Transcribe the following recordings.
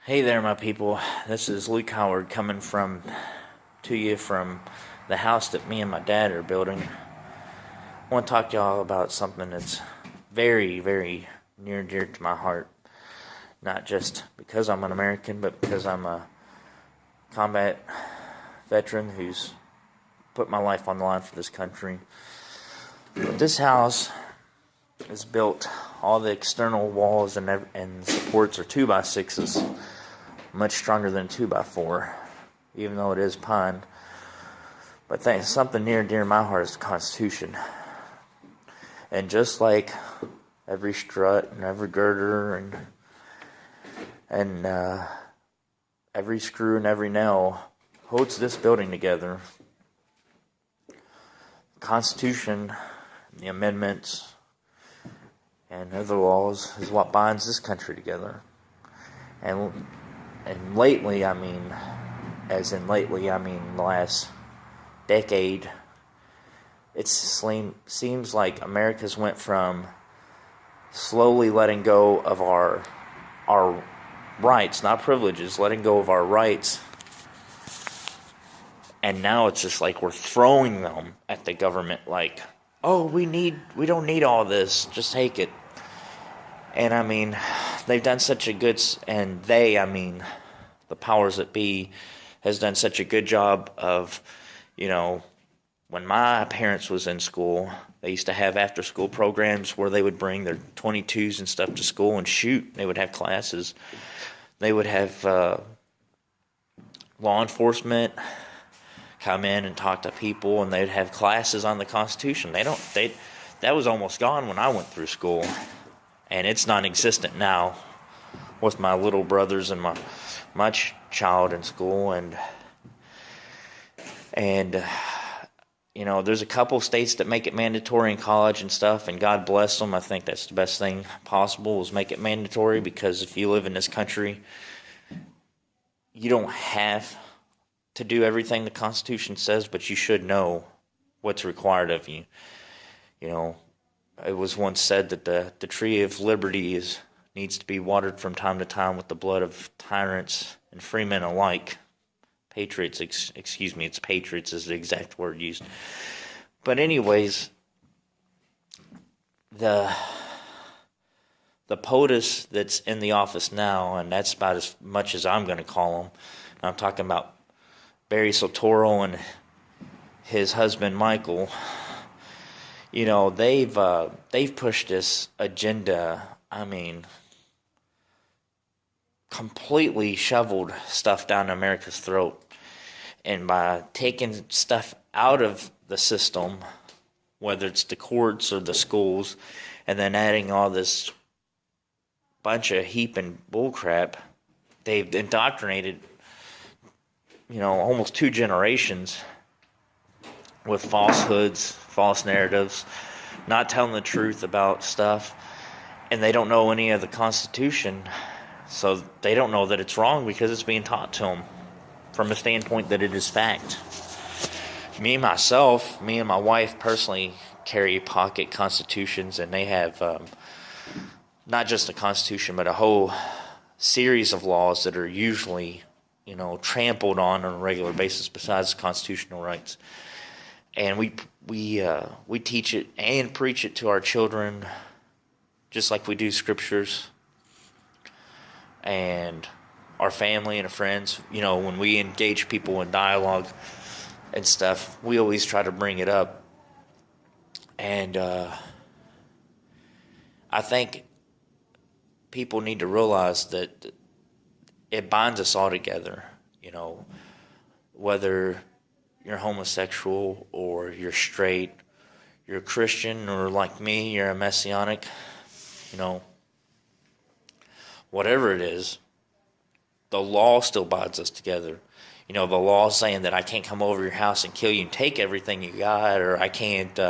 Hey there, my people. This is Luke Howard coming to you from the house that me and my dad are building. I want to talk to y'all about something that's very, very near and dear to my heart. Not just because I'm an American, but because I'm a combat veteran who's put my life on the line for this country. This house is built. All the external walls and supports are 2x6s. Much stronger than 2x4, even though it is pine. But something near and dear to my heart is the Constitution. And just like every strut and every girder and every screw and every nail holds this building together, the Constitution, the amendments, and other laws is what binds this country together. And lately, I mean the last decade, it seems like America's went from slowly letting go of our rights, not privileges, letting go of our rights, and now it's just like we're throwing them at the government like, oh, we don't need all this, just take it. And I mean, they've done such a good, the powers that be, has done such a good job of, when my parents was in school, they used to have after school programs where they would bring their 22s and stuff to school and shoot. They would have classes. They would have law enforcement come in and talk to people, and they'd have classes on the Constitution. That was almost gone when I went through school. And it's non-existent now with my little brothers and my child in school. And there's a couple states that make it mandatory in college and stuff, and God bless them. I think that's the best thing possible is make it mandatory, because if you live in this country, you don't have to do everything the Constitution says, but you should know what's required of you. It was once said that the tree of liberty needs to be watered from time to time with the blood of tyrants and freemen alike. Patriots, excuse me, it's patriots is the exact word used. But anyways, the POTUS that's in the office now, and that's about as much as I'm going to call him. I'm talking about Barry Soetoro and his husband Michael. They've pushed this agenda. Completely shoveled stuff down America's throat. And by taking stuff out of the system, whether it's the courts or the schools, and then adding all this bunch of heaping bullcrap, they've indoctrinated, almost 2 generations with falsehoods, false narratives, not telling the truth about stuff, and they don't know any of the Constitution, so they don't know that it's wrong because it's being taught to them from a standpoint that it is fact. Me and my wife personally carry pocket constitutions, and they have not just a constitution, but a whole series of laws that are usually, trampled on a regular basis besides constitutional rights. And we teach it and preach it to our children, just like we do scriptures. And our family and our friends, when we engage people in dialogue and stuff, we always try to bring it up. And I think people need to realize that it binds us all together, whether you're homosexual or you're straight, you're a Christian, or like me, you're a Messianic, whatever it is, the law still binds us together. The law saying that I can't come over your house and kill you and take everything you got, or I can't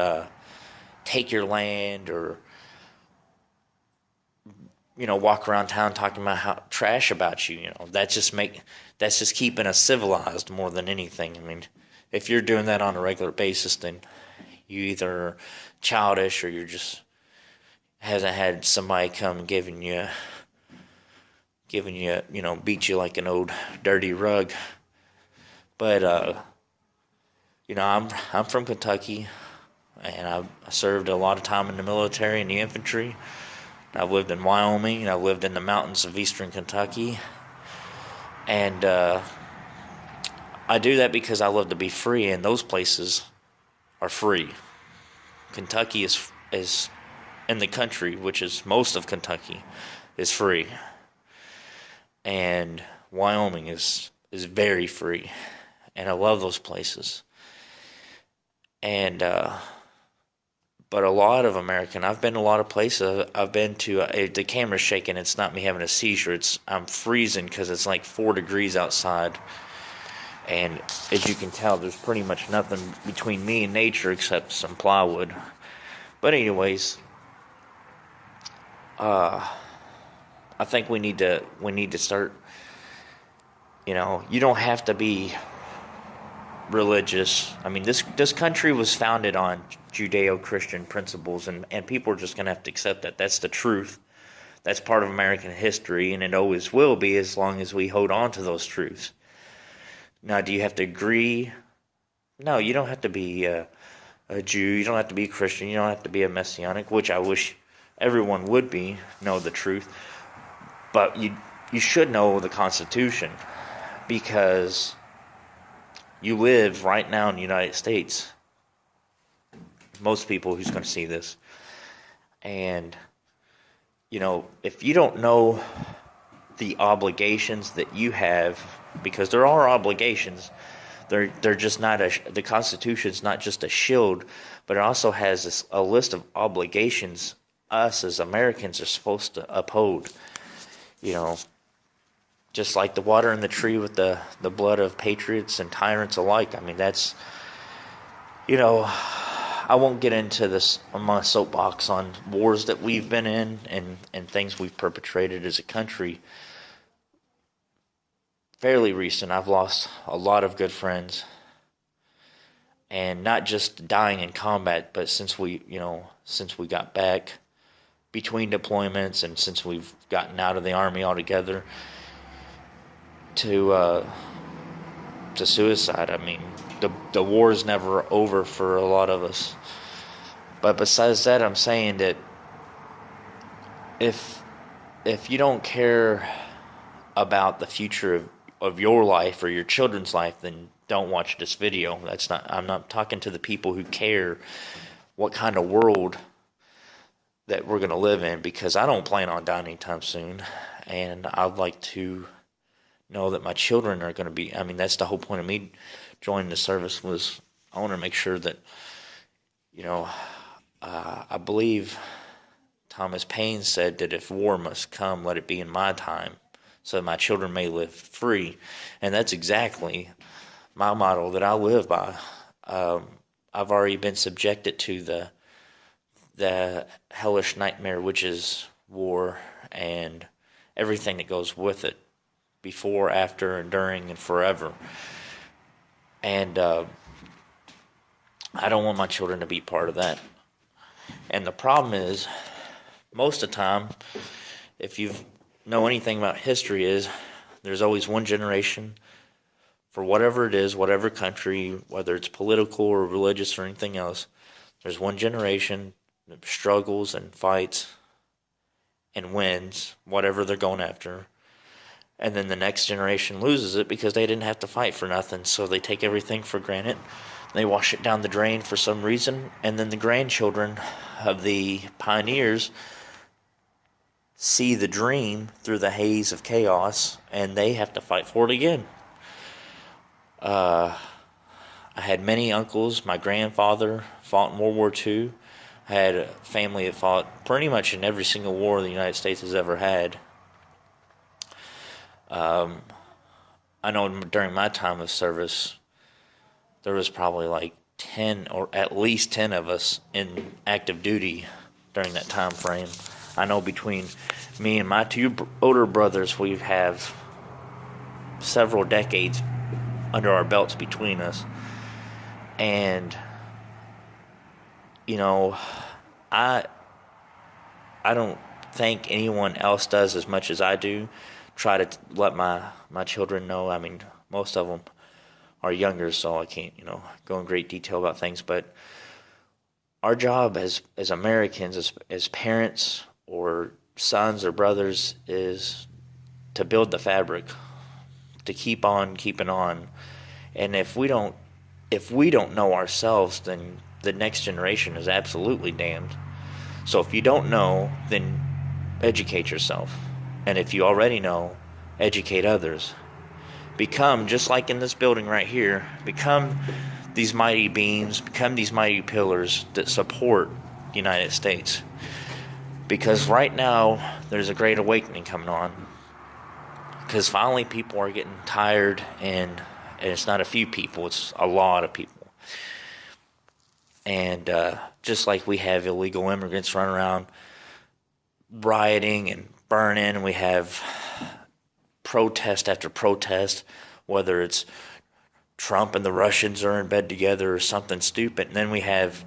take your land, or walk around town talking about trash about you. That's just keeping us civilized more than anything. If you're doing that on a regular basis, then you either childish or you're just hasn't had somebody come giving giving you, beat you like an old dirty rug. But I'm from Kentucky, and I served a lot of time in the military and the infantry. I've lived in Wyoming, and I've lived in the mountains of eastern Kentucky, and I do that because I love to be free, and those places are free. Kentucky is in the country, which is most of Kentucky, is free, and Wyoming is very free, and I love those places. And but a lot of I've been to a lot of places. I've been to the camera's shaking. It's not me having a seizure. I'm freezing because it's like 4 degrees outside. And as you can tell, there's pretty much nothing between me and nature except some plywood. But anyways, I think we need to start. You don't have to be religious. I mean, this country was founded on Judeo-Christian principles, and people are just going to have to accept that. That's the truth. That's part of American history, and it always will be as long as we hold on to those truths. Now, do you have to agree? No, you don't have to be a Jew. You don't have to be a Christian. You don't have to be a Messianic, which I wish everyone would know the truth. But you should know the Constitution, because you live right now in the United States. Most people who's going to see this. And, if you don't know the obligations that you have, because there are obligations, they're just not the Constitution's not just a shield, but it also has a list of obligations us as Americans are supposed to uphold. Just like the water in the tree with the blood of patriots and tyrants alike. I mean, that's, I won't get into this on my soapbox on wars that we've been in and things we've perpetrated as a country. Fairly recent, I've lost a lot of good friends. And not just dying in combat, but since we got back between deployments, and since we've gotten out of the Army altogether, to suicide. I mean, the war is never over for a lot of us. But besides that, I'm saying that if you don't care about the future of your life or your children's life, then don't watch this video. I'm not talking to the people who care what kind of world that we're going to live in, because I don't plan on dying anytime soon, and I'd like to know that my children are going to be. I mean, that's the whole point of me joining the service, was I want to make sure that, I believe Thomas Paine said that if war must come, let it be in my time, so that my children may live free. And that's exactly my motto that I live by. I've already been subjected to the hellish nightmare, which is war and everything that goes with it, before, after, and during, and forever. And I don't want my children to be part of that. And the problem is, most of the time, if you know anything about history, is there's always one generation, for whatever it is, whatever country, whether it's political or religious or anything else, there's one generation that struggles and fights and wins whatever they're going after. And then the next generation loses it because they didn't have to fight for nothing. So they take everything for granted. They wash it down the drain for some reason. And then the grandchildren of the pioneers see the dream through the haze of chaos, and they have to fight for it again. I had many uncles. My grandfather fought in World War II. I had a family that fought pretty much in every single war the United States has ever had. I know during my time of service, there was probably like 10 or at least 10 of us in active duty during that time frame. I know between me and my two older brothers, we have several decades under our belts between us. And, I don't think anyone else does as much as I do try to let my children know. I mean, most of them are younger, so I can't, go in great detail about things. But our job as Americans, as parents or sons or brothers, is to build the fabric, to keep on keeping on. And if we don't know ourselves, then the next generation is absolutely damned. So if you don't know, then educate yourself. And if you already know, educate others. Become, just like in this building right here, become these mighty beams, become these mighty pillars that support the United States. Because right now, there's a great awakening coming on. Because finally people are getting tired, and it's not a few people, it's a lot of people. And just like we have illegal immigrants running around rioting and burning, and we have protest after protest, whether it's Trump and the Russians are in bed together or something stupid. And then we have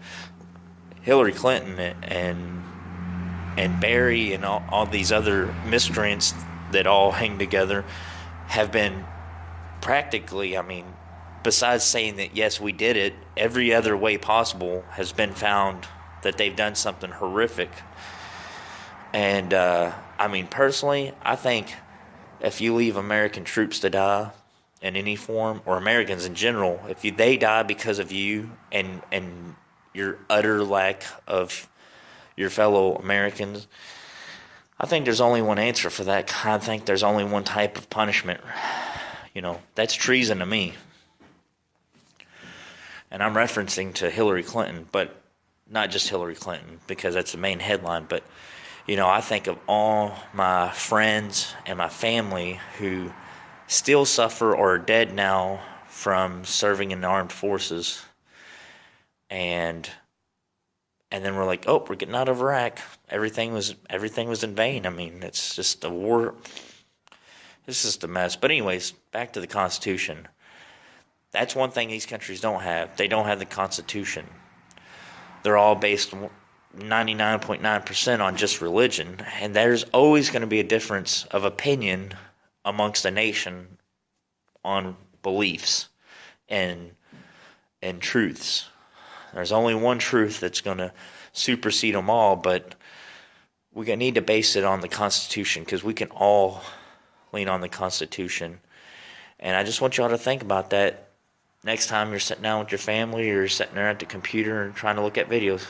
Hillary Clinton and Barry and all these other miscreants that all hang together have been practically, besides saying that yes, we did it, every other way possible has been found that they've done something horrific. And personally, I think if you leave American troops to die in any form, or Americans in general, they die because of you and your utter lack of your fellow Americans, I think there's only one answer for that. I think there's only one type of punishment. That's treason to me. And I'm referencing to Hillary Clinton, but not just Hillary Clinton, because that's the main headline. But, I think of all my friends and my family who still suffer or are dead now from serving in the armed forces. And then we're like, oh, we're getting out of Iraq. Everything was in vain. It's just a war. It's just a mess. But anyways, back to the Constitution. That's one thing these countries don't have. They don't have the Constitution. They're all based 99.9% on just religion. And there's always going to be a difference of opinion amongst a nation on beliefs and truths. There's only one truth that's going to supersede them all, but we need to base it on the Constitution, because we can all lean on the Constitution. And I just want y'all to think about that next time you're sitting down with your family or you're sitting there at the computer and trying to look at videos.